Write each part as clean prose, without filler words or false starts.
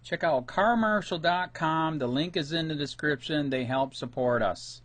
Check out carmarshal.com. The link is in the description. They help support us.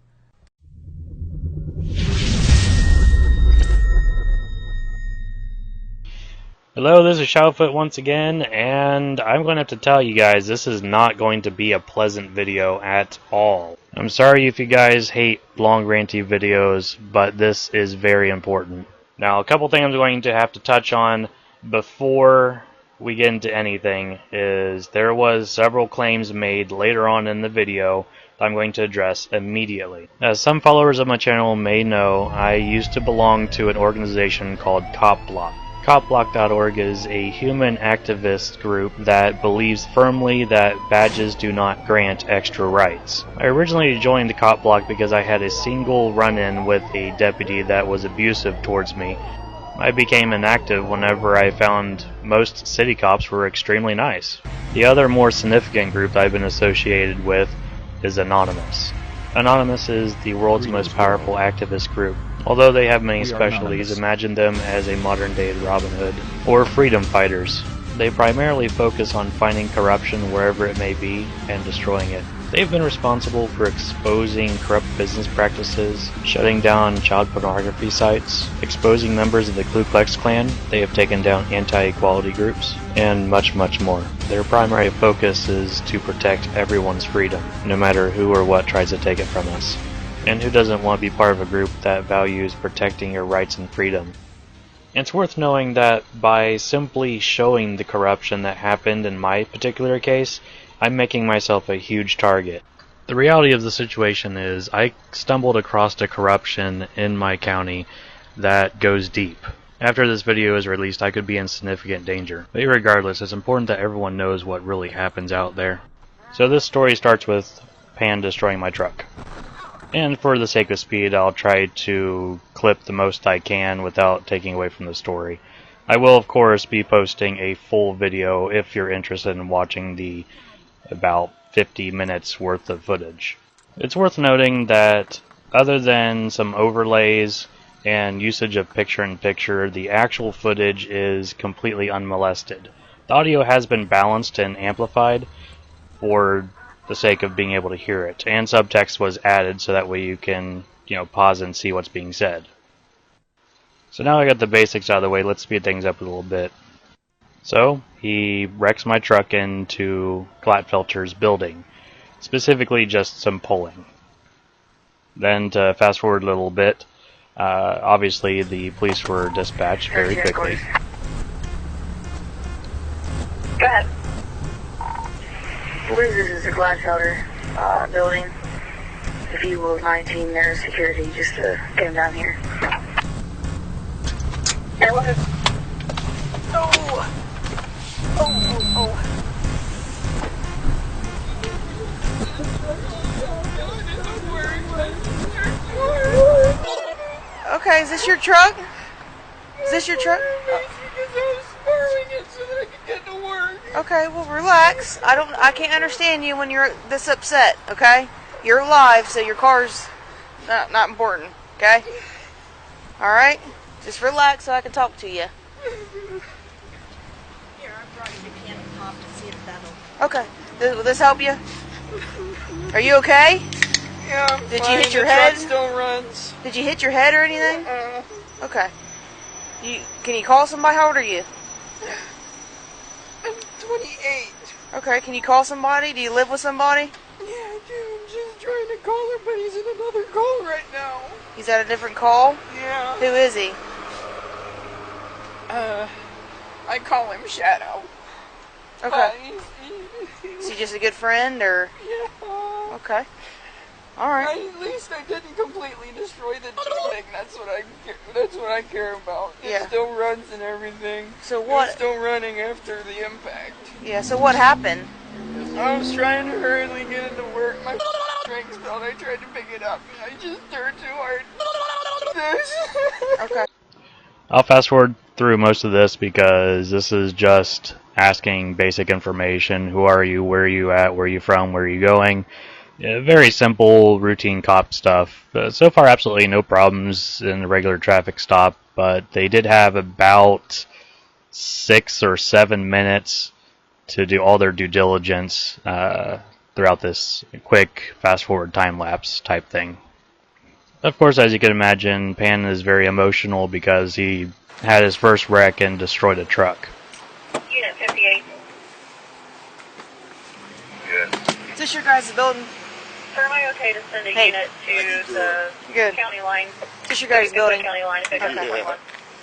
Hello, this is Shadowfoot once again, and I'm going to have to tell you guys this is not going to be a pleasant video at all. I'm sorry if you guys hate long ranty videos, but this is very important. Now, a couple things I'm going to have to touch on before we get into anything is there was several claims made later on in the video that I'm going to address immediately. As some followers of my channel may know, I used to belong to an organization called CopBlock. CopBlock.org is a human activist group that believes firmly that badges do not grant extra rights. I originally joined CopBlock because I had a single run-in with a deputy that was abusive towards me. I became inactive whenever I found most city cops were extremely nice. The other more significant group I've been associated with is Anonymous. Anonymous is the world's most powerful activist group. Although they have many specialties, imagine them as a modern-day Robin Hood, or freedom fighters. They primarily focus on finding corruption wherever it may be and destroying it. They've been responsible for exposing corrupt business practices, shutting down child pornography sites, exposing members of the Ku Klux Klan. They have taken down anti-equality groups, and much, much more. Their primary focus is to protect everyone's freedom, no matter who or what tries to take it from us. And who doesn't want to be part of a group that values protecting your rights and freedom? It's worth knowing that by simply showing the corruption that happened in my particular case, I'm making myself a huge target. The reality of the situation is I stumbled across the corruption in my county that goes deep. After this video is released, I could be in significant danger. But regardless, it's important that everyone knows what really happens out there. So this story starts with Pan destroying my truck. And for the sake of speed, I'll try to clip the most I can without taking away from the story. I will, of course, be posting a full video if you're interested in watching the about 50 minutes worth of footage. It's worth noting that other than some overlays and usage of picture-in-picture, the actual footage is completely unmolested. The audio has been balanced and amplified for the sake of being able to hear it, and subtext was added so that way you can, pause and see what's being said. So now I got the basics out of the way, let's speed things up a little bit. So, he wrecks my truck into Glatfelter's building, specifically just some pulling. Then to fast forward a little bit, obviously the police were dispatched very quickly. Go ahead. Liz, this is the Glatfelter building. If you will 19 their security, just to get him down here. Here, what is... Okay, is this your truck? Is this your truck? Okay, well relax. I can't understand you when you're this upset, okay? You're alive, so your car's not important, okay? Alright? Just relax so I can talk to you. Here, I brought you the can of pop to see if that'll... Okay. Will this help you? Are you okay? Yeah, I'm Did fine. you hit your the head? truck still runs. Did you hit your head or anything? Okay. Can you call somebody? How old are you? I'm 28. Okay, can you call somebody? Do you live with somebody? Yeah, I do. I'm just trying to call him, but he's in another call right now. He's at a different call? Yeah. Who is he? I call him Shadow. Okay. Is he just a good friend, or? Yeah. Okay. Alright. At least I didn't completely destroy the thing. That's what I care about. Yeah. It still runs and everything. So what? It's still running after the impact. Yeah, so what happened? I was trying to hurriedly get into work. My drink spilled. I tried to pick it up, and I just turned too hard. Okay. I'll fast forward through most of this because this is just asking basic information. Who are you? Where are you at? Where are you from? Where are you going? Very simple, routine cop stuff. So far, absolutely no problems in the regular traffic stop, but they did have about 6 or 7 minutes to do all their due diligence throughout this quick fast-forward time-lapse type thing. Of course, as you can imagine, Pan is very emotional because he had his first wreck and destroyed a truck. Unit 58. Is this your guys' building? Sir, am I okay to send a Hey. unit to the Good. county line? Is this your guys' building? County line, Okay. 51.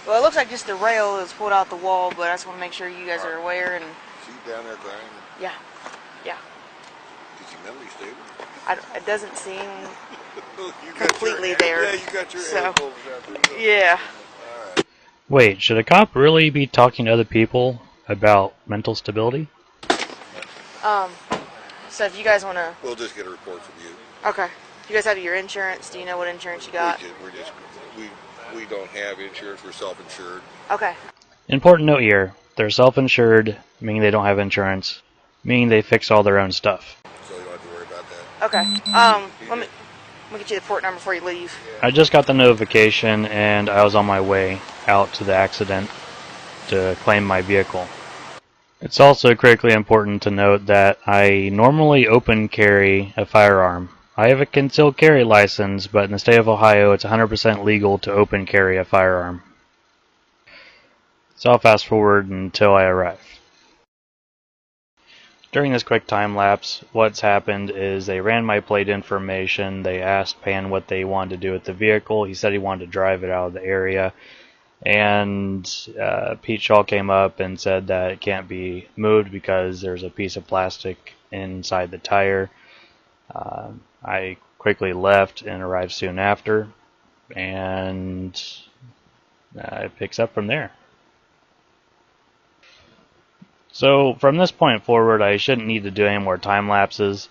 Well, it looks like just the rail is pulled out the wall, but I just want to make sure you guys are aware. And She's down there crying. yeah, yeah. Is she mentally stable? It doesn't seem. You got Completely your, there. Yeah, you got your So, elbows out there. Yeah. Alright. Wait, should a cop really be talking to other people about mental stability? So if you guys want to, We'll just get a report from you. okay. You guys have your insurance? Do you know what insurance you got? We don't have insurance. We're self-insured. Okay. Important note here, they're self-insured, meaning they don't have insurance, meaning they fix all their own stuff. So you don't have to worry about that. Okay. Let me get you the port number before you leave. I just got the notification and I was on my way out to the accident to claim my vehicle. It's also critically important to note that I normally open carry a firearm. I have a concealed carry license, but in the state of Ohio it's 100% legal to open carry a firearm. So I'll fast forward until I arrive. During this quick time lapse, what's happened is they ran my plate information, they asked Pan what they wanted to do with the vehicle, he said he wanted to drive it out of the area, and Pete Shaw came up and said that it can't be moved because there's a piece of plastic inside the tire. I quickly left and arrived soon after, and it picks up from there. So from this point forward, I shouldn't need to do any more time lapses,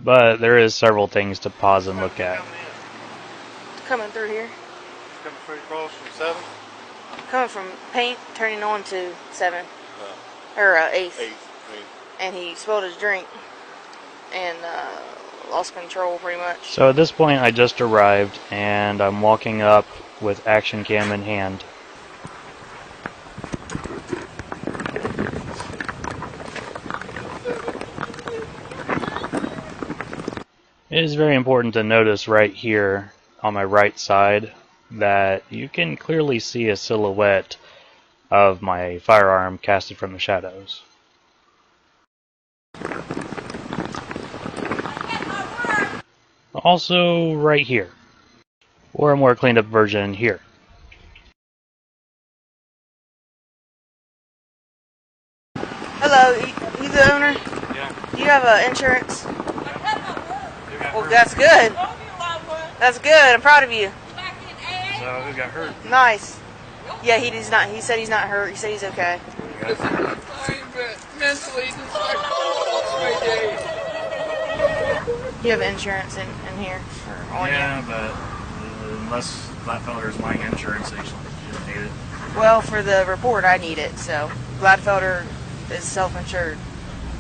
but there is several things to pause and look at. Coming through here. Coming straight across from 7? Coming from paint, turning on to 7. Or 8th. 8th. And he spilled his drink. And lost control pretty much. So at this point, I just arrived, and I'm walking up with action cam in hand. It is very important to notice right here on my right side that you can clearly see a silhouette of my firearm casted from the shadows. Also right here, or a more cleaned up version here. Hello, you the owner? Yeah. Do you have insurance? Well, that's good. That's good. I'm proud of you. So who got hurt? Nice. Yeah, he's not. He said he's not hurt. He said he's okay. I'm mentally just like my days. You have insurance in here or on Yeah, but unless Gladfelder's buying insurance, they shouldn't need it. you? Well, for the report, I need it. So Gladfelder is self-insured.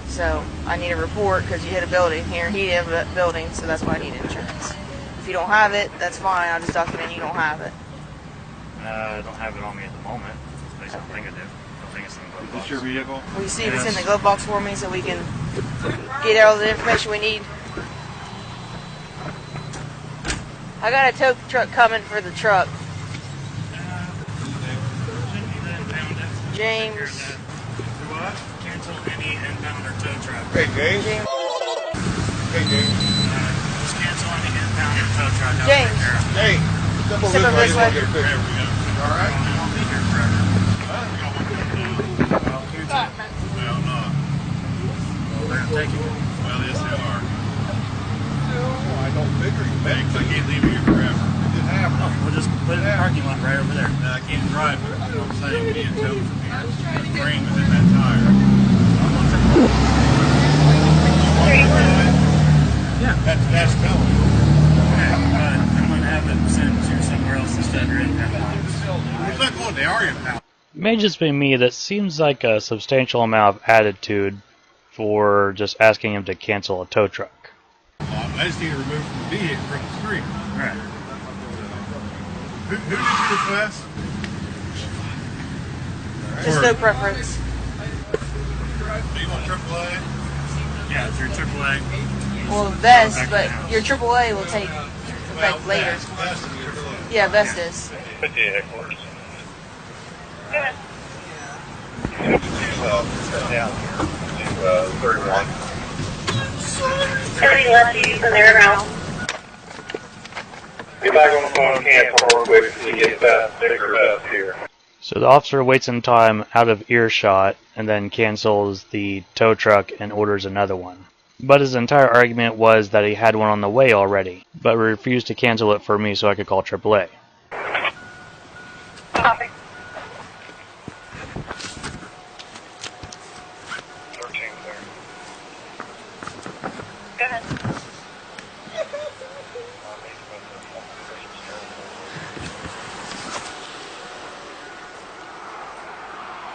So I need a report because you hit a building here. He hit a building, so that's why I need insurance. If you don't have it, that's fine. I'll just document you don't have it. I don't have it on me at the moment. At least I don't think I do. I don't think it's in the glove box. Is this your vehicle? Will you see if it's in the glove box for me so we can get all the information we need? I got a tow truck coming for the truck. James. Cancel any inbound or tow truck. Hey, James. James. Hey, James. Just cancel any inbound or tow truck out James. there. Hey, step over Step over this this way. way. Get a picture. All right. I won't be here forever. Well, no. Well, they're gonna take you. Well, yes, they are. I don't figure you better. I can't leave you here forever. It didn't happen. No, we'll just put it in the parking lot right over there. I can't drive it. You know what I'm saying? We need a tow from here. The brain was in that tire. Yeah. That's towing. Yeah, but I'm going to have it sent to somewhere else instead of your impound box. It's not going. They are impound. It may just be me, that seems like a substantial amount of attitude for just asking him to cancel a tow truck. I just need to remove from the vehicle from the street. Right. Who did you request? Just no preference. Do you want AAA? Yeah, through AAA. Well, vest, but your AAA will take effect later. Yeah, vest is. 58 headquarters. Down to 31. Everything left you from there around. Get back on the phone and cancel real quick so you get that bigger vest here. So the officer waits until I'm out of earshot and then cancels the tow truck and orders another one. But his entire argument was that he had one on the way already, but refused to cancel it for me so I could call AAA. Copy. 13 there. Go ahead.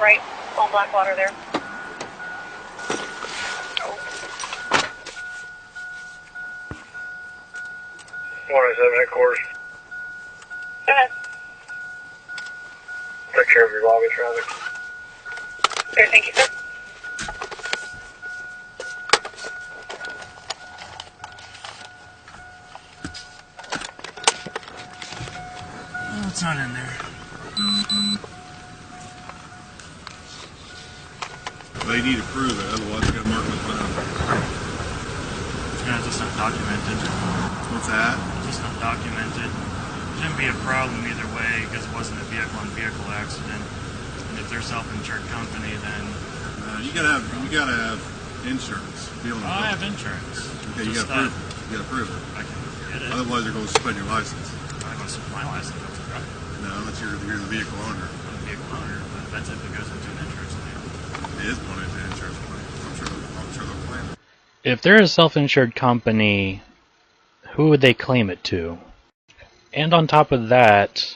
Right, on Blackwater there. 27 headquarters. Go ahead. Take care of your lobby traffic. Okay, thank you, sir. Oh, it's not in there. They need to prove it, otherwise they're going to mark the file. Yeah, it's just not documented. What's that? It's just not documented. Shouldn't be a problem either way because it wasn't a vehicle-on-vehicle accident. And if they're self-insured company, then You gotta have insurance. I have insurance. Okay, you gotta prove it. You gotta prove it. I can get it. Otherwise, they're going to suspend your license. I must have my license. No, that's you're the vehicle owner. I'm a vehicle owner, but that's if it goes into an insurance claim. It is going into an insurance claim. I'm sure they'll claim it. If they're a self-insured company, who would they claim it to? And on top of that,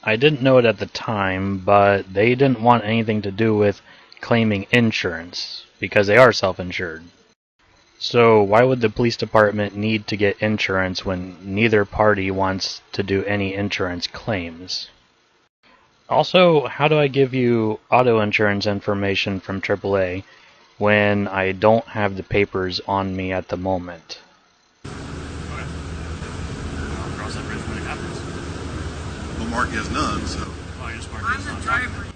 I didn't know it at the time, but they didn't want anything to do with claiming insurance because they are self-insured. So why would the police department need to get insurance when neither party wants to do any insurance claims? Also, how do I give you auto insurance information from AAA when I don't have the papers on me at the moment? Cross that bridge when it happens. Well, Mark has none, so. Oh, you just mark it as not documented.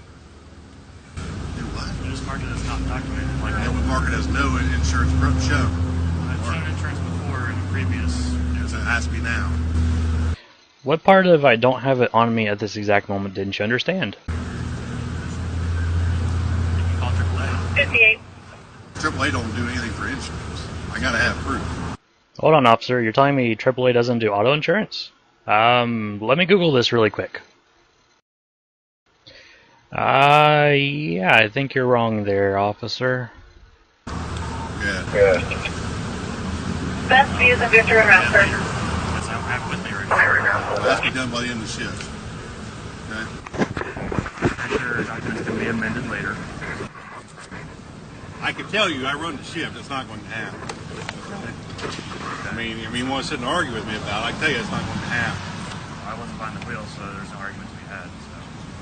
Do what? You just mark it as not documented. Like Yeah, but Mark has no insurance show. I've shown insurance before in a previous. So it has to be now. What part of I don't have it on me at this exact moment didn't you understand? You can call AAA. 58. AAA don't do anything for insurance. I gotta have proof. Hold on, officer. You're telling me AAA doesn't do auto insurance? Let me Google this really quick. Yeah, I think you're wrong there, officer. Yeah. Best views of Victor and Raptor. Yes, I don't have it with me right now. It has to be done by the end of the shift. Okay? Sure, documents can be amended later. I can tell you, I run the shift. It's not going to happen. I mean, you want to sit and argue with me about it? I can tell you, it's not going to happen. I wasn't behind the wheel, so there's no argument to be had. So.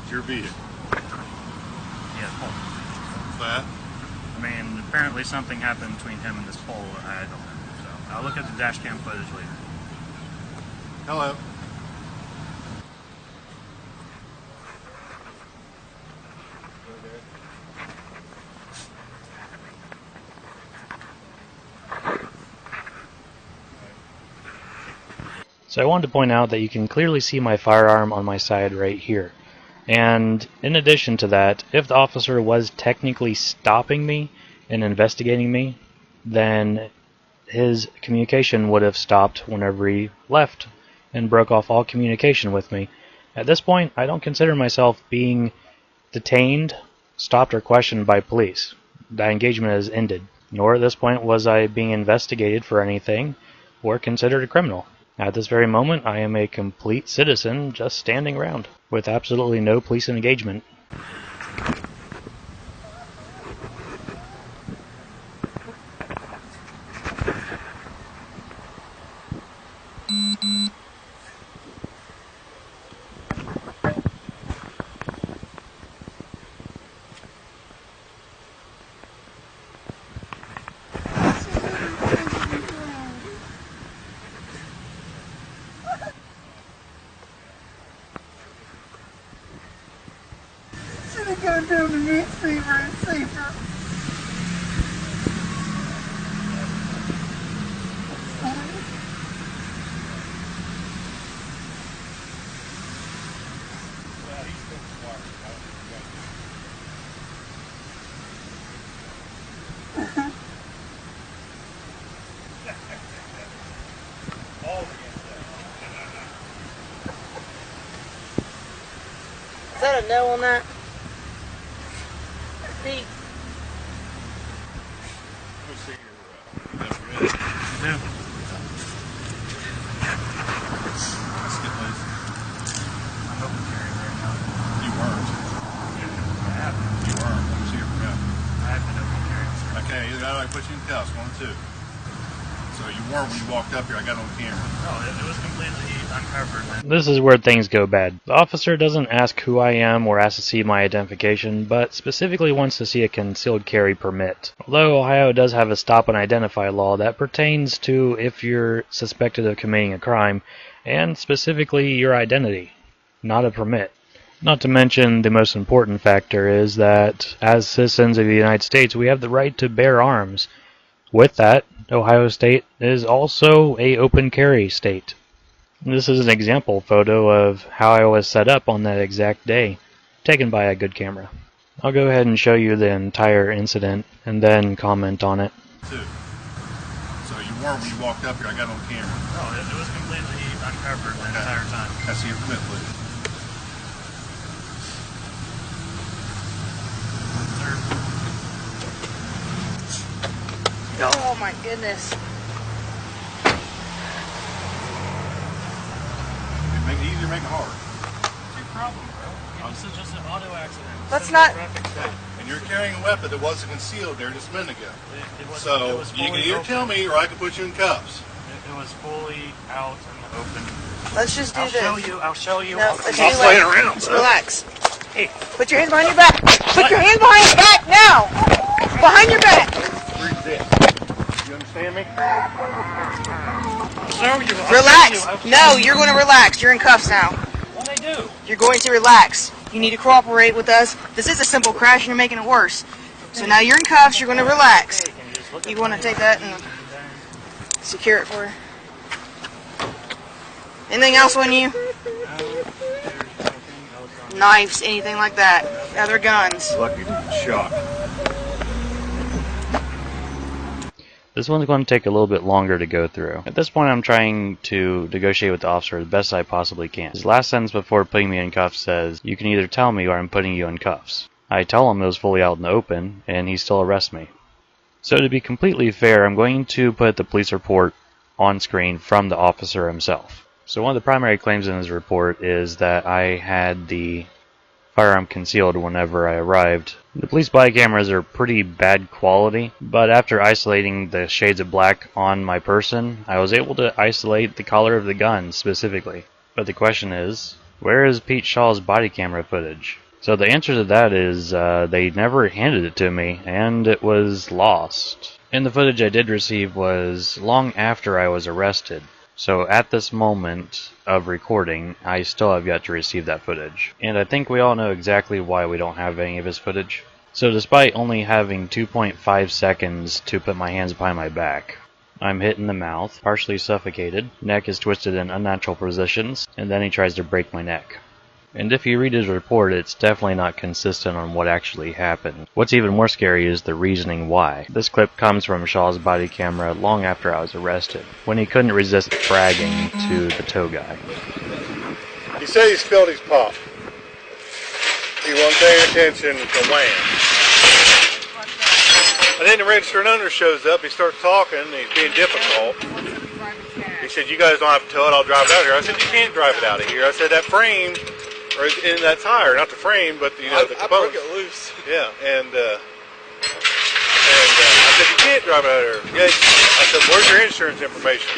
It's your vehicle. Yeah, pole. What's that? I mean, apparently something happened between him and this pole. I don't know. So I'll look at the dash cam footage later. Hello. So I wanted to point out that you can clearly see my firearm on my side right here. And in addition to that, if the officer was technically stopping me and investigating me, then his communication would have stopped whenever he left and broke off all communication with me. At this point, I don't consider myself being detained, stopped, or questioned by police. That engagement has ended. Nor at this point was I being investigated for anything or considered a criminal. At this very moment, I am a complete citizen just standing around with absolutely no police engagement. going down to meet safer and safer. Is that a no on that? Pete? Let me see your let's get this. I'm open carrying right now. You weren't. I haven't. You weren't. Let me see your permit. I have been open carrying. Okay, either that or I put you in cuffs, one or two. So you weren't when you walked up here. I got it on camera. No, it was completely uncovered. This is where things go bad. The officer doesn't ask who I am or ask to see my identification, but specifically wants to see a concealed carry permit. Although Ohio does have a stop and identify law that pertains to if you're suspected of committing a crime, and specifically your identity, not a permit. Not to mention, the most important factor is that as citizens of the United States, we have the right to bear arms. With that, Ohio State is also a open carry state. This is an example photo of how I was set up on that exact day, taken by a good camera. I'll go ahead and show you the entire incident and then comment on it. Two. So you weren't when you walked up here. I got it on camera. No, it was completely uncovered the entire time. I see your permit, please. Oh my goodness. Make it easier, make it hard. What's your problem, bro? This is just an auto accident. Let's not. And you're carrying a weapon that wasn't concealed there just a minute ago. It was You can either tell me or I can put you in cuffs. It was fully out in the open. Let's just do this. I'll show you. No, let's Stop do playing it. around, Just bro. relax. Hey, put your hands behind your back. Put your hands behind your back now. Behind your back. Read this. You understand me? Relax. No, you're going to relax. You're in cuffs now. What I do? You're going to relax. You need to cooperate with us. This is a simple crash and you're making it worse. So now you're in cuffs. You're going to relax. You want to take that and secure it for her? Anything else on you? Knives, anything like that. Other guns. Lucky you didn't shot. This one's going to take a little bit longer to go through. At this point, I'm trying to negotiate with the officer as best I possibly can. His last sentence before putting me in cuffs says, "You can either tell me or I'm putting you in cuffs." I tell him it was fully out in the open, and he still arrests me. So to be completely fair, I'm going to put the police report on screen from the officer himself. So one of the primary claims in his report is that I had the firearm concealed whenever I arrived. The police body cameras are pretty bad quality, but after isolating the shades of black on my person, I was able to isolate the color of the gun specifically. But the question is, where is Pete Shaw's body camera footage? So the answer to that is they never handed it to me, and it was lost. And the footage I did receive was long after I was arrested. So at this moment of recording, I still have yet to receive that footage. And I think we all know exactly why we don't have any of his footage. So despite only having 2.5 seconds to put my hands behind my back, I'm hit in the mouth, partially suffocated, neck is twisted in unnatural positions, and then he tries to break my neck. And if you read his report, it's definitely not consistent on what actually happened. What's even more scary is the reasoning why. This clip comes from Shaw's body camera long after I was arrested, when he couldn't resist bragging to the tow guy. He said he spilled his pop. He wasn't paying attention to land. And then the registered owner shows up, he starts talking, and he's being difficult. He said, "You guys don't have to tow it, I'll drive it out of here." I said, "You can't drive it out of here." I said, "That frame, or in that tire, not the frame, but the components." I broke it loose. Yeah, and I said, "You can't drive it out of here." Yeah, I said, "Where's your insurance information?"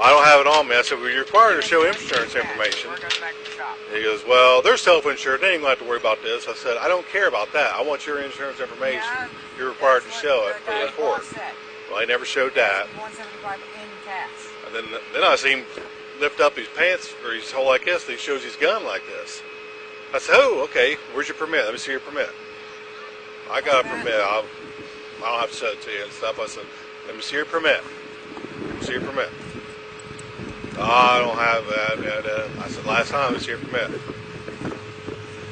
"I don't have it on me." I said, "Well, you're required to show insurance information." He goes, "Well, they're self-insured. They ain't going to have to worry about this." I said, "I don't care about that. I want your insurance information. You're required to show it for the report." Well, he never showed that. And then I see him lift up his pants, or his whole like this, and he shows his gun like this. I said, oh, okay, where's your permit? Let me see your permit. I got a permit. I don't have to show it to you and stuff. I said, let me see your permit. Let me see your permit. Oh, I don't have that. I said, last time, let me see your permit.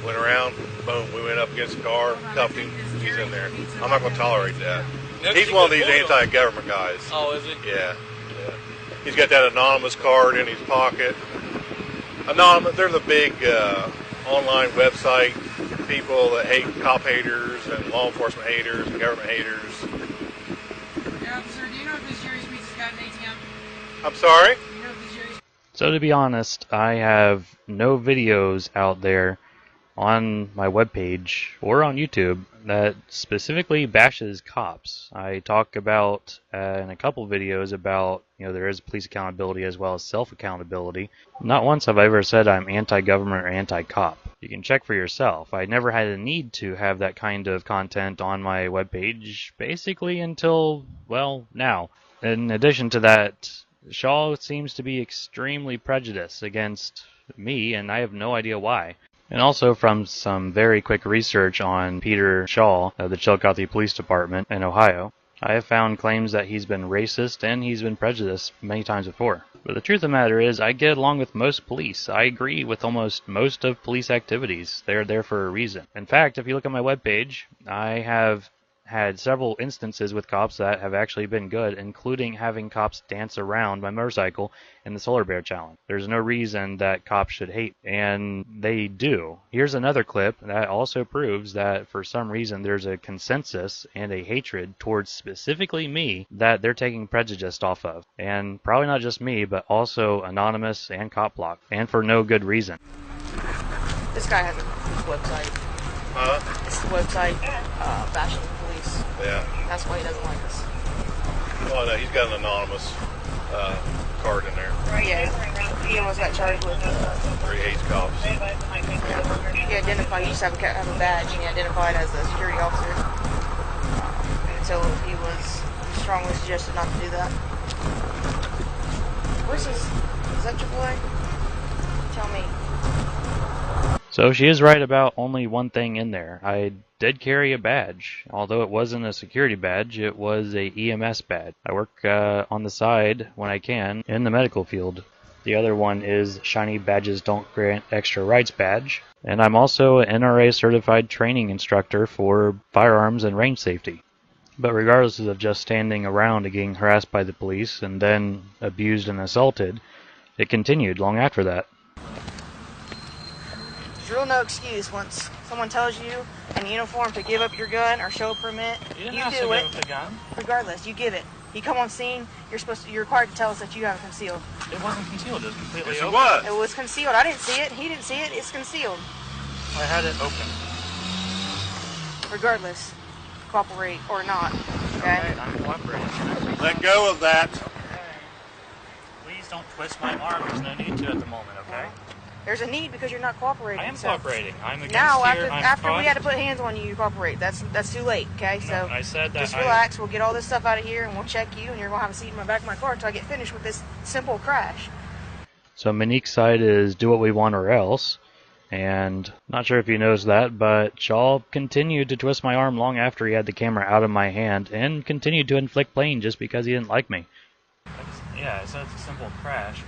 Went around, boom, we went up against the car, cuffed him, he's in there. I'm not going to tolerate that. He's one of these anti-government guys. Oh, is he? Yeah. He's got that anonymous card in his pocket. Anonymous, they're the big online website people that hate cop haters and law enforcement haters and government haters. Yeah, sir, do you know if this Jerry's Pizza's got an ATM? I'm sorry? Do you know if this Jerry's... So to be honest, I have no videos out there on my webpage or on YouTube that specifically bashes cops. I talk about in a couple videos about, there is police accountability as well as self-accountability. Not once have I ever said I'm anti-government or anti-cop. You can check for yourself. I never had a need to have that kind of content on my webpage basically until, well, now. In addition to that, Shaw seems to be extremely prejudiced against me, and I have no idea why. And also from some very quick research on Peter Shaw of the Chillicothe Police Department in Ohio, I have found claims that he's been racist and he's been prejudiced many times before. But the truth of the matter is, I get along with most police. I agree with almost most of police activities. They're there for a reason. In fact, if you look at my webpage, I have had several instances with cops that have actually been good, including having cops dance around my motorcycle in the Solar Bear Challenge. There's no reason that cops should hate, and they do. Here's another clip that also proves that for some reason there's a consensus and a hatred towards specifically me that they're taking prejudice off of. And probably not just me, but also Anonymous and Cop Block, and for no good reason. This guy has a website. Huh? It's the website, bashing the police. Yeah. That's why he doesn't like us. Oh, no, he's got an anonymous card in there. Yeah. He almost got charged with... Where he hates cops. He identified, he used to have a badge, and he identified as a security officer. Until he was strongly suggested not to do that. Where's his... Is that AAA? Tell me. So she is right about only one thing in there. I did carry a badge. Although it wasn't a security badge, it was a EMS badge. I work on the side when I can in the medical field. The other one is Shiny Badges Don't Grant Extra Rights badge. And I'm also an NRA certified training instructor for firearms and range safety. But regardless of just standing around and getting harassed by the police and then abused and assaulted, it continued long after that. There's real no excuse once someone tells you in uniform to give up your gun or show a permit. You do give it. up the gun. Regardless, you give it. You come on scene, you're required to tell us that you have it concealed. It wasn't concealed. It was completely Yes, open. it was. It was concealed. I didn't see it. He didn't see it. It's concealed. I had it open. Regardless, cooperate or not. Okay? Alright, I'm cooperating. Let go of that. Please don't twist my arm. There's no need to at the moment, okay? There's a need because you're not cooperating. I am so. cooperating. I'm against Now, here. after we had to put hands on you, you cooperate. That's too late, okay? So I said that just relax. We'll get all this stuff out of here, and we'll check you, and you're going to have a seat in the back of my car until I get finished with this simple crash. So Monique's side is do what we want or else. And not sure if you noticed that, but Shaw continued to twist my arm long after he had the camera out of my hand and continued to inflict pain just because he didn't like me. Yeah, I said it's a simple crash.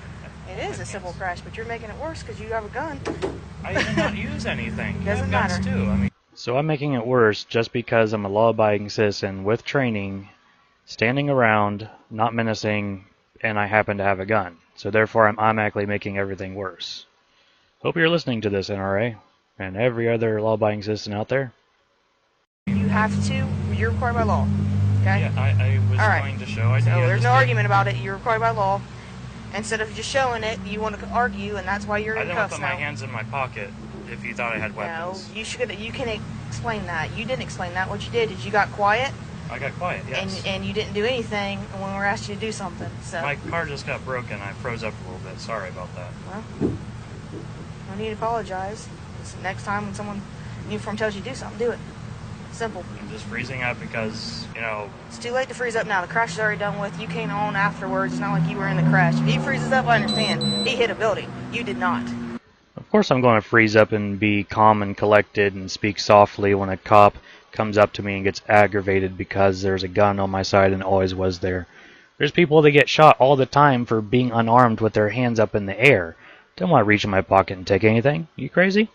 It is a simple crash, but you're making it worse because you have a gun. I did not use anything. You Doesn't have guns matter. too. I mean, So I'm making it worse just because I'm a law-abiding citizen with training, standing around, not menacing, and I happen to have a gun. So therefore I'm automatically making everything worse. Hope you're listening to this, NRA, and every other law-abiding citizen out there. You have to. You're required by law. Okay? yeah, I was All right. going to show. I So did. there's no argument about it. You're required by law. Instead of just showing it, you want to argue, and that's why you're I in didn't cuffs put now. my hands in my pocket if you thought I had No, weapons. you should. You can explain that. You didn't explain that. What you did is you got quiet, I got quiet, yes. and you didn't do anything when we were asked you to do something. So My car just got broken. I froze up a little bit. Sorry about that. well, no need to apologize. Just next time when someone in uniform tells you to do something, do it. Simple. I'm just freezing up because, It's too late to freeze up now. The crash is already done with. You came on afterwards. It's not like you were in the crash. If he freezes up, I understand. He hit a building. You did not. Of course I'm going to freeze up and be calm and collected and speak softly when a cop comes up to me and gets aggravated because there's a gun on my side and always was there. There's people that get shot all the time for being unarmed with their hands up in the air. Don't want to reach in my pocket and take anything. You crazy?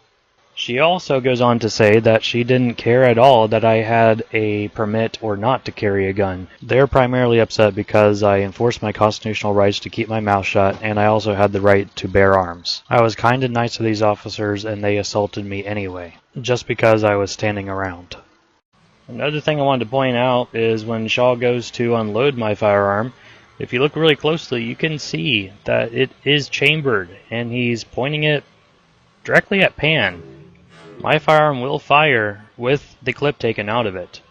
She also goes on to say that she didn't care at all that I had a permit or not to carry a gun. They're primarily upset because I enforced my constitutional rights to keep my mouth shut, and I also had the right to bear arms. I was kind and nice to these officers, and they assaulted me anyway, just because I was standing around. Another thing I wanted to point out is when Shaw goes to unload my firearm, if you look really closely, you can see that it is chambered, and he's pointing it directly at Pan. My firearm will fire with the clip taken out of it.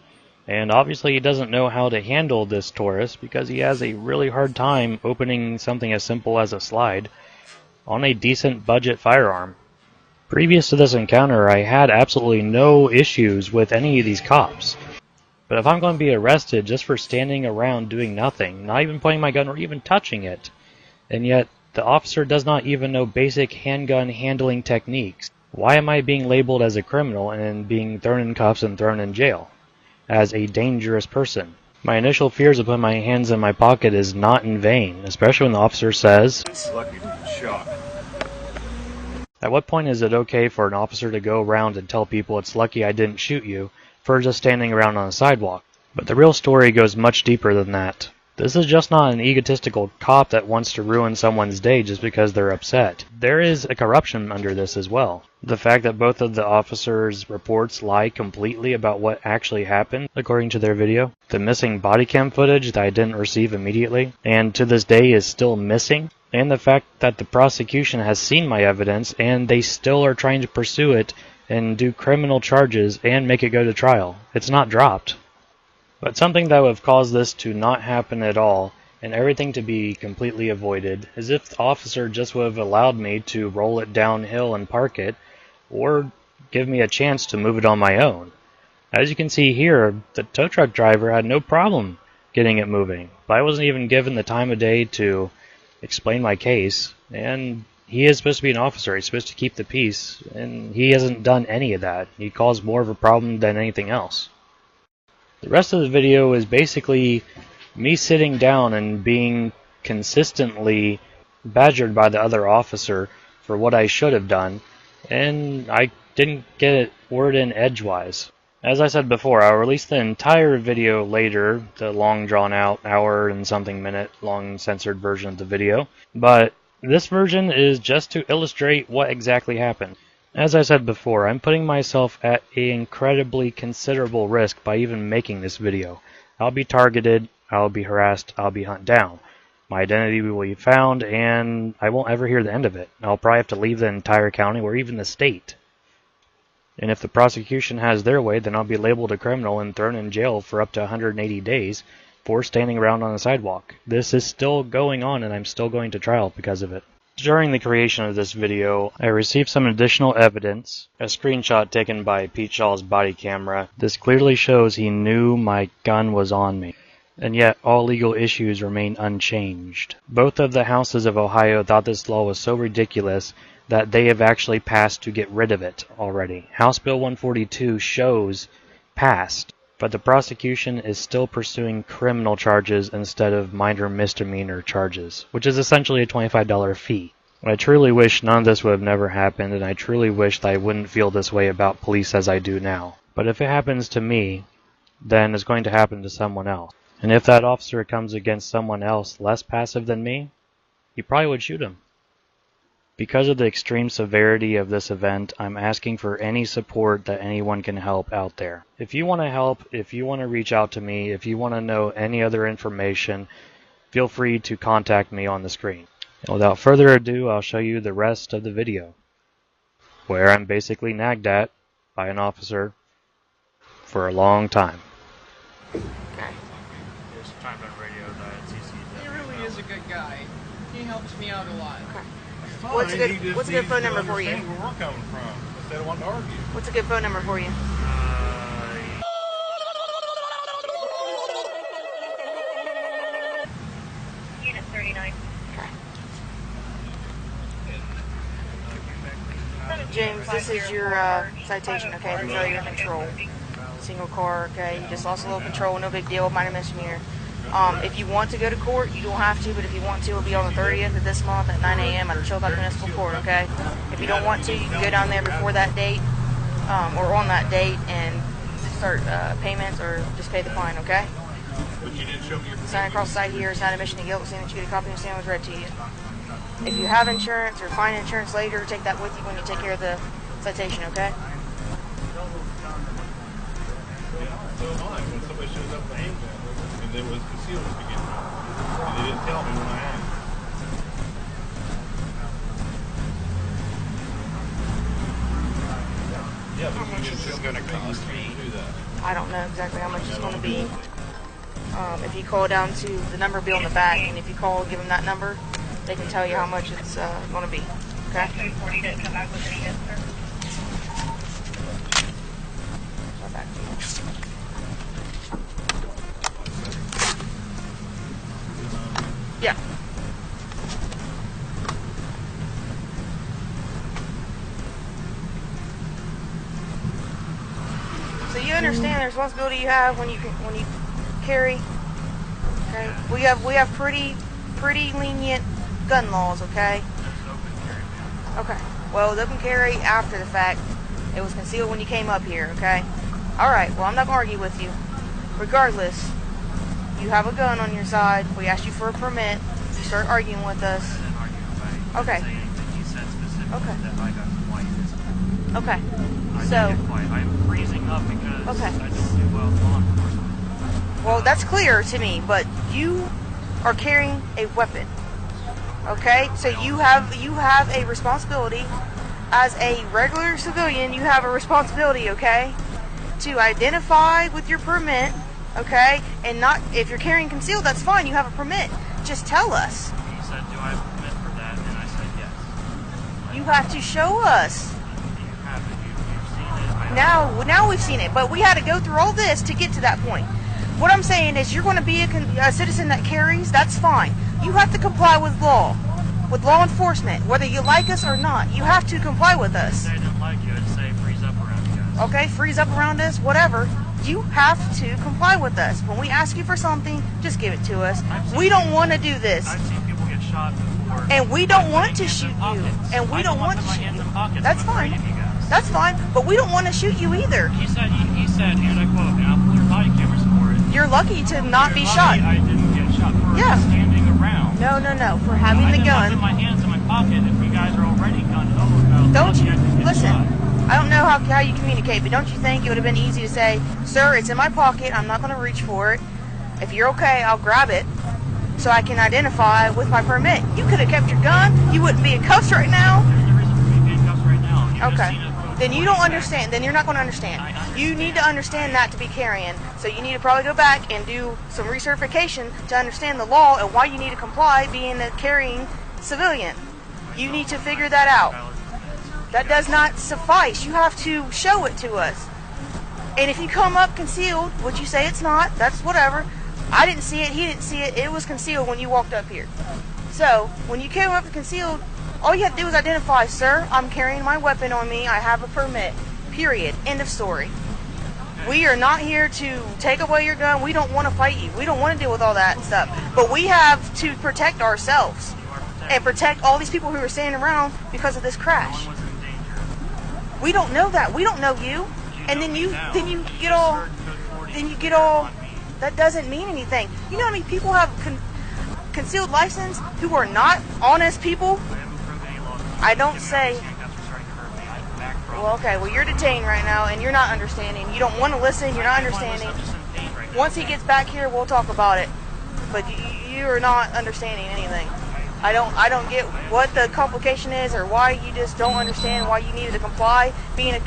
And obviously he doesn't know how to handle this Taurus because he has a really hard time opening something as simple as a slide on a decent budget firearm. Previous to this encounter, I had absolutely no issues with any of these cops. But if I'm going to be arrested just for standing around doing nothing, not even pointing my gun or even touching it, and yet the officer does not even know basic handgun handling techniques, why am I being labeled as a criminal and being thrown in cuffs and thrown in jail as a dangerous person? My initial fears of putting my hands in my pocket is not in vain, especially when the officer says, Lucky shot. At what point is it okay for an officer to go around and tell people it's lucky I didn't shoot you for just standing around on a sidewalk? But the real story goes much deeper than that. This is just not an egotistical cop that wants to ruin someone's day just because they're upset. There is a corruption under this as well. The fact that both of the officers' reports lie completely about what actually happened, according to their video. The missing body cam footage that I didn't receive immediately, and to this day is still missing. And the fact that the prosecution has seen my evidence, and they still are trying to pursue it and do criminal charges and make it go to trial. It's not dropped. But something that would have caused this to not happen at all, and everything to be completely avoided, is if the officer just would have allowed me to roll it downhill and park it, or give me a chance to move it on my own. As you can see here, the tow truck driver had no problem getting it moving, but I wasn't even given the time of day to explain my case, and he is supposed to be an officer, he's supposed to keep the peace, and he hasn't done any of that. He caused more of a problem than anything else. The rest of the video is basically me sitting down and being consistently badgered by the other officer for what I should have done, and I didn't get it word in edgewise. As I said before, I'll release the entire video later, the long drawn out hour and something minute long censored version of the video, but this version is just to illustrate what exactly happened. As I said before, I'm putting myself at an incredibly considerable risk by even making this video. I'll be targeted, I'll be harassed, I'll be hunted down. My identity will be found, and I won't ever hear the end of it. I'll probably have to leave the entire county or even the state. And if the prosecution has their way, then I'll be labeled a criminal and thrown in jail for up to 180 days for standing around on the sidewalk. This is still going on, and I'm still going to trial because of it. During the creation of this video, I received some additional evidence, a screenshot taken by Pete Shaw's body camera. This clearly shows he knew my gun was on me, and yet all legal issues remain unchanged. Both of the houses of Ohio thought this law was so ridiculous that they have actually passed to get rid of it already. House Bill 142 shows passed, but the prosecution is still pursuing criminal charges instead of minor misdemeanor charges, which is essentially a $25 fee. I truly wish none of this would have never happened, and I truly wish that I wouldn't feel this way about police as I do now. But if it happens to me, then it's going to happen to someone else. And if that officer comes against someone else less passive than me, he probably would shoot him. Because of the extreme severity of this event, I'm asking for any support that anyone can help out there. If you want to help, if you want to reach out to me, if you want to know any other information, feel free to contact me on the screen. And without further ado, I'll show you the rest of the video, where I'm basically nagged at by an officer for a long time. There's time on radio that CC. He really is a good guy. He helps me out a lot. What's a good phone number for you? Where we're coming from, instead of wanting to argue. What's a good phone number for you? Unit 39. James, this is your citation, okay, for failure of control. Single car, okay, you just lost a little control, no big deal, minor misdemeanor. If you want to go to court, you don't have to, but if you want to, it'll be on the 30th of this month at 9 a.m. at the Chilliwack Municipal Court, okay? If you don't want to, you can go down there before that date, or on that date, and start payments, or just pay the fine, okay? Sign across the side here, sign admission to guilt, saying that you get a copy of the stand was read to you. If you have insurance, or find insurance later, take that with you when you take care of the citation, okay? When somebody shows up with a handgun, and it was concealed at the beginning, and they didn't tell me when I asked. Yeah, how much is this going to cost me to do that? I don't know exactly how much it's going to be. If you call down to the number be on the back, and if you call, give them that number, they can tell you how much it's going to be. Okay? Yeah. So you understand the responsibility you have when you carry. Okay. We have pretty lenient gun laws. Okay. Okay. Well, it doesn't carry after the fact. It was concealed when you came up here. Okay. All right. Well, I'm not gonna argue with you. Regardless, you have a gun on your side. We asked you for a permit. You start arguing with us. Okay. Okay. Okay. So. I'm freezing up because okay. I don't do well with law enforcement. Well, that's clear to me, but you are carrying a weapon. Okay? So you have a responsibility as a regular civilian. You have a responsibility, okay, to identify with your permit, okay, and not if you're carrying concealed, that's fine. You have a permit. Just tell us. He said, "Do I have a permit for that?" And I said, "Yes." You have to show us. You have it. You've seen it. Now we've seen it, but we had to go through all this to get to that point. What I'm saying is, you're going to be a citizen that carries. That's fine. You have to comply with law enforcement, whether you like us or not. You have to comply with us. I didn't like you. I'd say freeze up around you guys. Okay, freeze up around us, whatever. You have to comply with us. When we ask you for something, just give it to us. We don't want to do this. I've seen people get shot before. And we don't want to shoot you. And we don't want to shoot you. That's fine. That's fine. But we don't want to shoot you either. He said, and I quote, and I'll pull your body cameras for it. You're lucky to not be shot. I didn't get shot for standing around. No. For having the gun. I didn't put my hands in my pocket if you guys are already gunned over. Don't you listen? I don't know how you communicate, but don't you think it would have been easy to say, "Sir, it's in my pocket. I'm not going to reach for it. If you're okay, I'll grab it so I can identify with my permit." You could have kept your gun. You wouldn't be in cuffs right now. There's no reason for me to be in cuffs right now. Okay. Then you don't understand. Then you're not going to understand. You need to understand that to be carrying. So you need to probably go back and do some recertification to understand the law and why you need to comply being a carrying civilian. You need to figure that out. That does not suffice. You have to show it to us. And if you come up concealed, which you say it's not, that's whatever. I didn't see it. He didn't see it. It was concealed when you walked up here. So when you came up concealed, all you have to do is identify, "Sir, I'm carrying my weapon on me. I have a permit." Period. End of story. We are not here to take away your gun. We don't want to fight you. We don't want to deal with all that stuff. But we have to protect ourselves and protect all these people who are standing around because of this crash. We don't know that. We don't know you. And then you get all. That doesn't mean anything. You know how many people have concealed license who are not honest people? I don't say. Well, okay. Well, you're detained right now, and you're not understanding. You don't want to listen. You're not understanding. Once he gets back here, we'll talk about it. But you are not understanding anything. I don't get what the complication is, or why you just don't understand why you needed to comply. Being a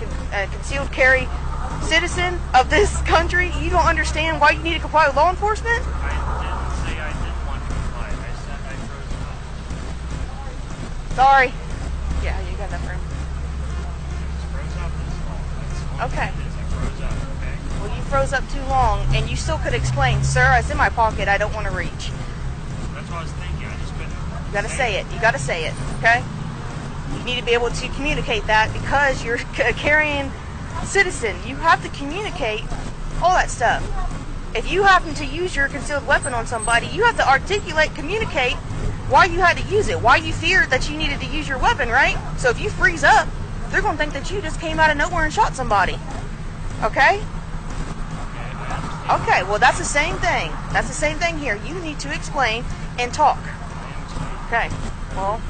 concealed carry citizen of this country, you don't understand why you need to comply with law enforcement? I didn't say I didn't want to comply. I said I froze up. Sorry. Yeah, you got that friend. Okay. Well, you froze up too long, and you still could explain, "Sir, it's in my pocket. I don't want to reach." That's what I was thinking. I just couldn't. You gotta say it. You gotta say it. Okay. You need to be able to communicate that because you're a carrying citizen. You have to communicate all that stuff. If you happen to use your concealed weapon on somebody, you have to articulate, communicate why you had to use it, why you feared that you needed to use your weapon, right? So if you freeze up, they're going to think that you just came out of nowhere and shot somebody. Okay? Okay, well that's the same thing. That's the same thing here. You need to explain and talk. Okay, well,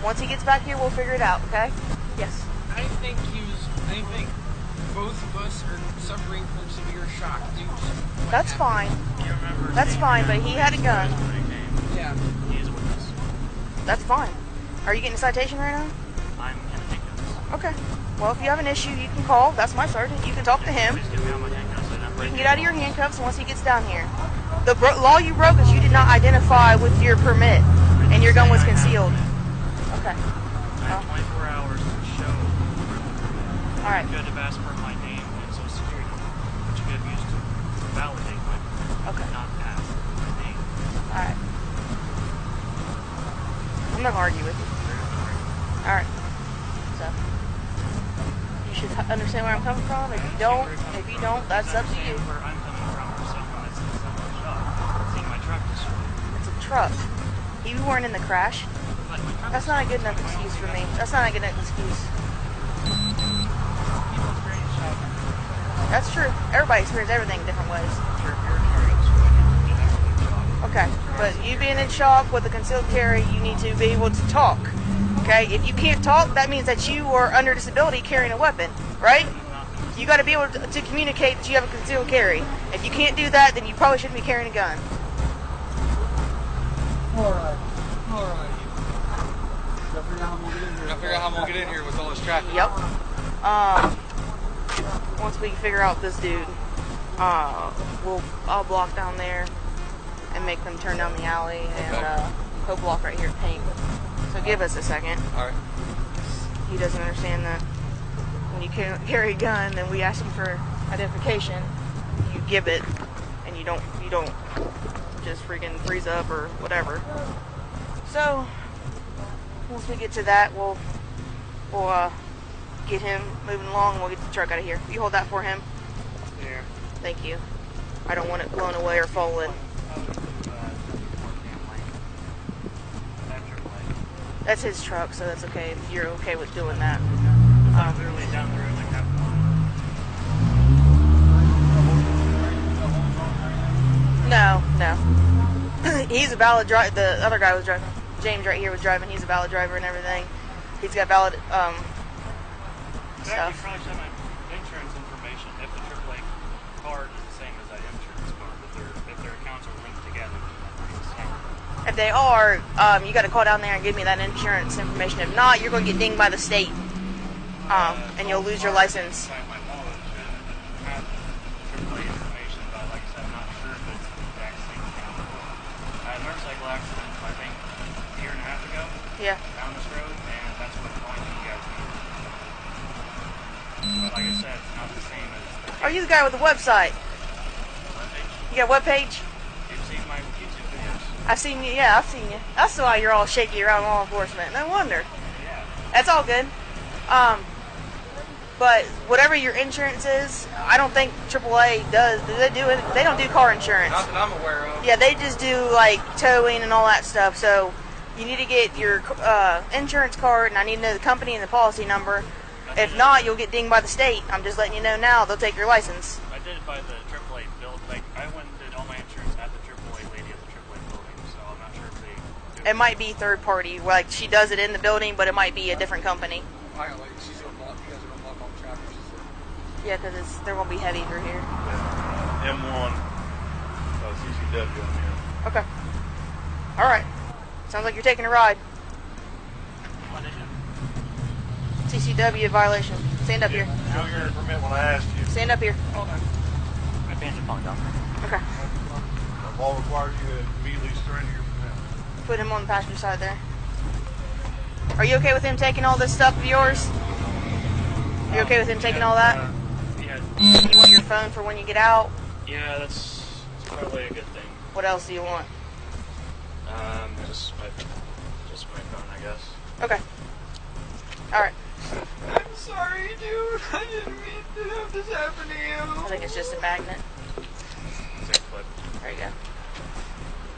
once he gets back here, we'll figure it out, okay? Yes? I think both of us are suffering from severe shock due to That's fine. That's fine, but he had a gun. Yeah. He is a witness. That's fine. Are you getting a citation right now? I'm in handcuffs. Okay. Well, if you have an issue, you can call. That's my sergeant. You can talk to him. Please get me out of my handcuffs. You can get out of your handcuffs once he gets down here. The law you broke is you did not identify with your permit, and your gun was concealed. Okay. I have 24 hours to show. All right. You could have asked for my name and social security, which you could have used to validate my permit. Okay. Not ask for my name. All right. I'm not gonna argue with you. All right. So you should understand where I'm coming from. If you don't, that's up to you. Where I'm coming from for someone that's in someone's shop, seeing my truck destroyed. It's a truck. You weren't in the crash. But my truck That's not a good enough excuse for me. That's not a good enough excuse. people experience shock. That's true. Everybody experiences everything in different ways. Sure, if you're carrying something, you're actually shocked. Okay, but you being in shock with a concealed carry, you need to be able to talk. Okay, if you can't talk, that means that you are under disability carrying a weapon, right? You got to be able to communicate that you have a concealed carry. If you can't do that, then you probably shouldn't be carrying a gun. Alright. Gotta figure out how I'm gonna get in here with all this traffic. Yep. Once we figure out this dude, I'll block down there and make them turn down the alley, and he'll block right here at Pink. So give us a second. Alright. He doesn't understand that when you carry a gun and we ask you for identification, you give it, and you don't just freaking freeze up or whatever. So once we get to that, we'll get him moving along, and we'll get the truck out of here. You hold that for him. Yeah. Thank you. I don't want it blown away or fallen. That's his truck, so that's okay. If you're okay with doing that. Literally down the road like half a mile. No. He's a valid driver. The other guy was driving. James right here was driving. He's a valid driver and everything. He's got valid Yeah, you stuff. probably should have my insurance information if the AAA card is the same as that insurance card. If their accounts are linked together, then it's the same. If they are, you got to call down there and give me that insurance information. If not, you're going to get dinged by the state, and you'll lose your license. My knowledge have AAA information, but like I said, I'm not sure if it's the exact same account. I had a motorcycle accident, I think, a year and a half ago. Yeah. Down this road, and that's what pointed you guys need. But like I said, it's not the same as Are you the guy with the website? webpage. You got a webpage? You've seen my YouTube videos. I've seen you. Yeah, I've seen you. That's why you're all shaky around law enforcement. No wonder. Yeah. That's all good. But whatever your insurance is, I don't think AAA does. Do they do it? They don't do car insurance. Not that I'm aware of. Yeah, they just do like towing and all that stuff. So you need to get your insurance card, and I need to know the company and the policy number. If not, you'll get dinged by the state. I'm just letting you know now. They'll take your license. I did it by the AAA build. Like, I went and did all my insurance at the AAA lady at the AAA building, so I'm not sure if they do It might be third party. Like she does it in the building, but it might be a different company. I got like, she's gonna block, you guys are gonna block all the traffic, she said. Yeah, because they're gonna be heavy through here. M1, CCW on here. Okay. All right. Sounds like you're taking a ride. CCW violation. Stand up here. Show your permit when I asked you. Stand up here. My pants are falling down. Okay. The law requires you to immediately surrender your permit. Put him on the passenger side there. Are you okay with him taking all this stuff of yours? You okay with him taking all that? Yeah. You want your phone for when you get out? Yeah, that's probably a good thing. What else do you want? Just my phone, I guess. Okay. Alright. I'm sorry, dude. I didn't mean to have this happen to you. I think it's just a magnet. There you go.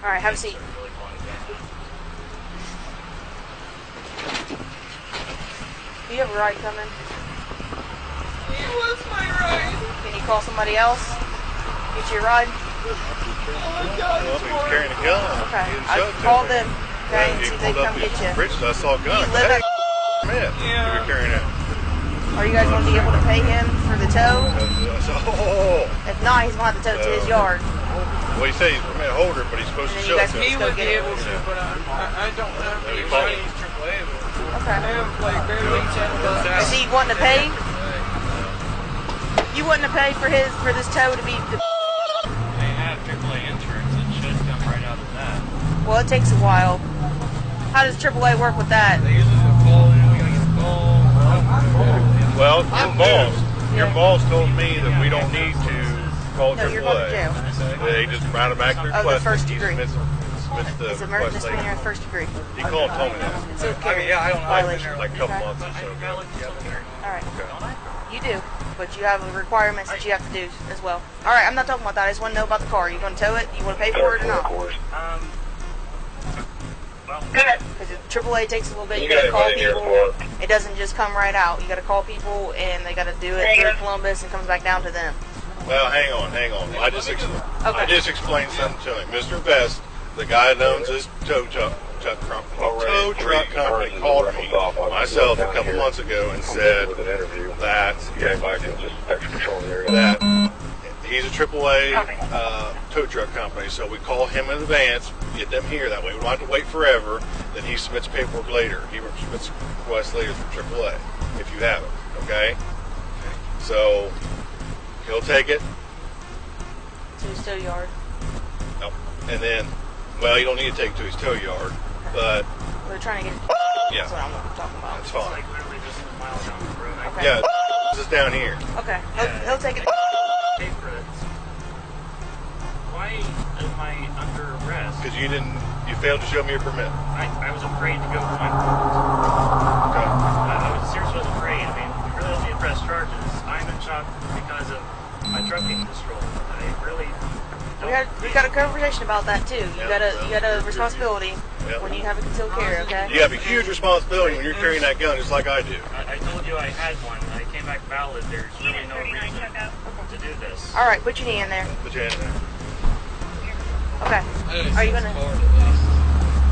Alright, have a seat. Do you have a ride coming? He was my ride. Can you call somebody else? Get you a ride? Oh my God, Well, it's he was carrying a gun. Okay. He didn't I show it to called me. them. Okay, and He see if they pulled can up come get his you. bridges. I saw a gun. You live Hey, at- man, you were carrying it. Are you guys going to be able to pay him for the tow? Oh, If not, he's going to have to tow it to his yard. well, he said he's a permit holder, but he's supposed And to then you show guys it to can He us. would be get it. able to, but I don't have any money. AAA, but Okay. I have like barely $10. Is he wanting to pay? You wanting to pay for this tow to be? They have AAA insurance. It should come right out of that. Well, it takes a while. How does AAA work with that? They usually just call in. We gotta get the call. Well, your boss told me that we don't need to call No, you're going to jail. AAA. They just automatically Of the request first that he degree. submits the It's a request misdemeanor later. in first degree. He called and told me that. So I mean, yeah, I don't know. I've been violation. there Like a couple Okay. months or so ago. All right. You do, but you have requirements that you have to do as well. All right, I'm not talking about that. I just want to know about the car. You going to tow it? You want to pay for it or not? Because AAA takes a little bit. You got to call people. It doesn't just come right out. You got to call people, and they got to do it through Columbus, and comes back down to them. Well, hang on. I just explained something to him. Mr. Best, the guy that owns this tow truck company, called me myself a couple months ago and said that he's a AAA tow truck company, so we call him in advance, get them here. That way we don't have to wait forever. Then he submits paperwork later. He submits requests later from AAA if you have it. Okay, so he'll take it. To his tow yard. Nope. And then, well, you don't need to take it to his tow yard, but We're trying to get. yeah, That's what I'm talking about. that's fine. Like literally just a mile down the road. I Okay. Yeah, this is down here. Okay. He'll take it. pay for it. Why am I under arrest? Because you failed to show me your permit. I was afraid to go for my phone. Okay. I was seriously afraid. I mean, we really don't need to press charges. I'm in shock because of my drug being destroyed. I really We got a conversation about that too. You got a responsibility when you have a concealed carry. Okay. You have a huge responsibility when you're carrying that gun, just like I do. I told you I had one. I came back valid. There's really no reason to do this. All right. Put your knee in there. Put your hand in there. Okay. Are you gonna?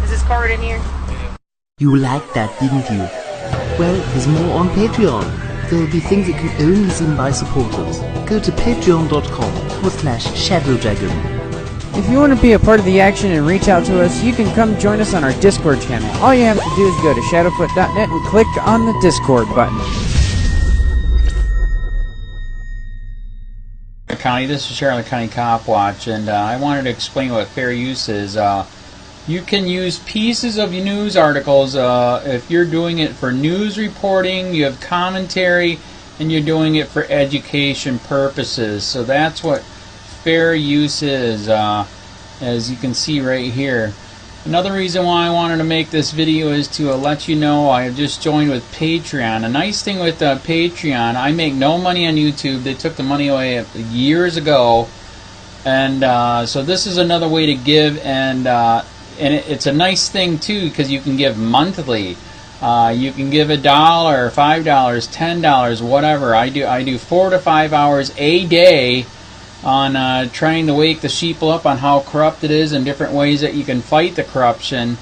Is this card in here? You liked that, didn't you? Well, there's more on Patreon. There'll be things that can only be seen by supporters. Go to patreon.com/ShadowDragon. If you want to be a part of the action and reach out to us, you can come join us on our Discord channel. All you have to do is go to shadowfoot.net and click on the Discord button. County, this is Charlotte County Cop Watch, and I wanted to explain what fair use is. You can use pieces of news articles if you're doing it for news reporting, you have commentary, and you're doing it for education purposes. So that's what fair use is, as you can see right here. Another reason why I wanted to make this video is to let you know I have just joined with Patreon. A nice thing with Patreon, I make no money on YouTube. They took the money away years ago, and so this is another way to give, and it's a nice thing too because you can give monthly. You can give $1, $5, $10, whatever. I do 4 to 5 hours a day on trying to wake the sheeple up on how corrupt it is and different ways that you can fight the corruption.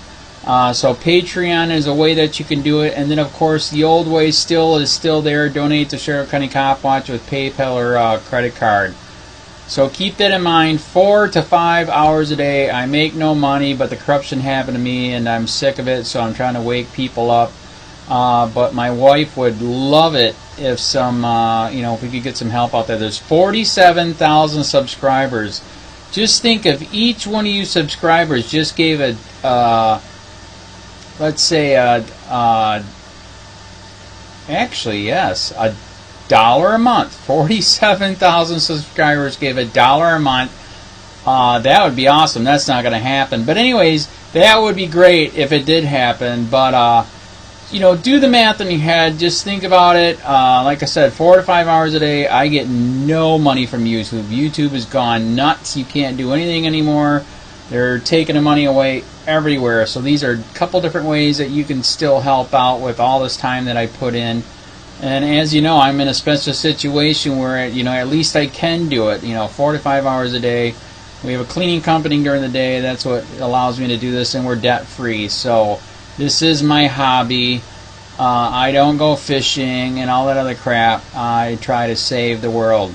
So Patreon is a way that you can do it, and then of course the old way is still there. Donate to Sheriff County Cop Watch with PayPal or credit card. So keep that in mind. 4 to 5 hours a day. I make no money, but the corruption happened to me, and I'm sick of it. So I'm trying to wake people up. But my wife would love it if if we could get some help out there. There's 47,000 subscribers. Just think if each one of you subscribers just gave a, let's say, actually, yes, $1 a month. 47,000 subscribers gave $1 a month. That would be awesome. That's not going to happen. But anyways, that would be great if it did happen. But do the math in your head. Just think about it. Like I said, 4 to 5 hours a day. I get no money from YouTube. YouTube has gone nuts. You can't do anything anymore. They're taking the money away everywhere. So these are a couple different ways that you can still help out with all this time that I put in. And as you know, I'm in a special situation where, at least I can do it. 4 to 5 hours a day. We have a cleaning company during the day. That's what allows me to do this, and we're debt free. So this is my hobby. I don't go fishing and all that other crap. I try to save the world.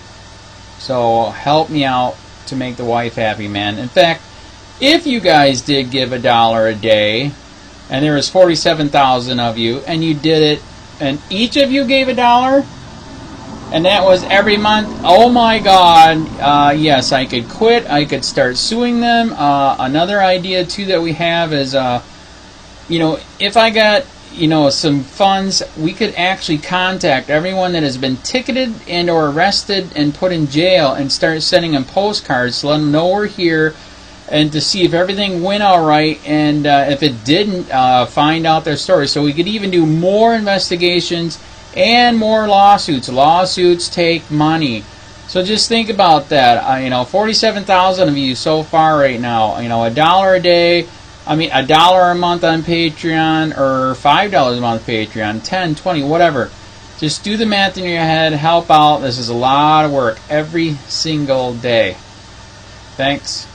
So help me out to make the wife happy, man. In fact, if you guys did give $1 a day, and there was 47,000 of you, and you did it, and each of you gave $1, and that was every month, oh my God, yes, I could quit. I could start suing them. Another idea, too, that we have is, if I got, some funds, we could actually contact everyone that has been ticketed and or arrested and put in jail and start sending them postcards to let them know we're here and to see if everything went all right, and if it didn't, find out their story. So we could even do more investigations and more lawsuits. Lawsuits take money. So just think about that. 47,000 of you so far right now. $1 a day. $1 a month on Patreon, or $5 a month Patreon, 10, 20, whatever. Just do the math in your head, help out. This is a lot of work every single day. Thanks.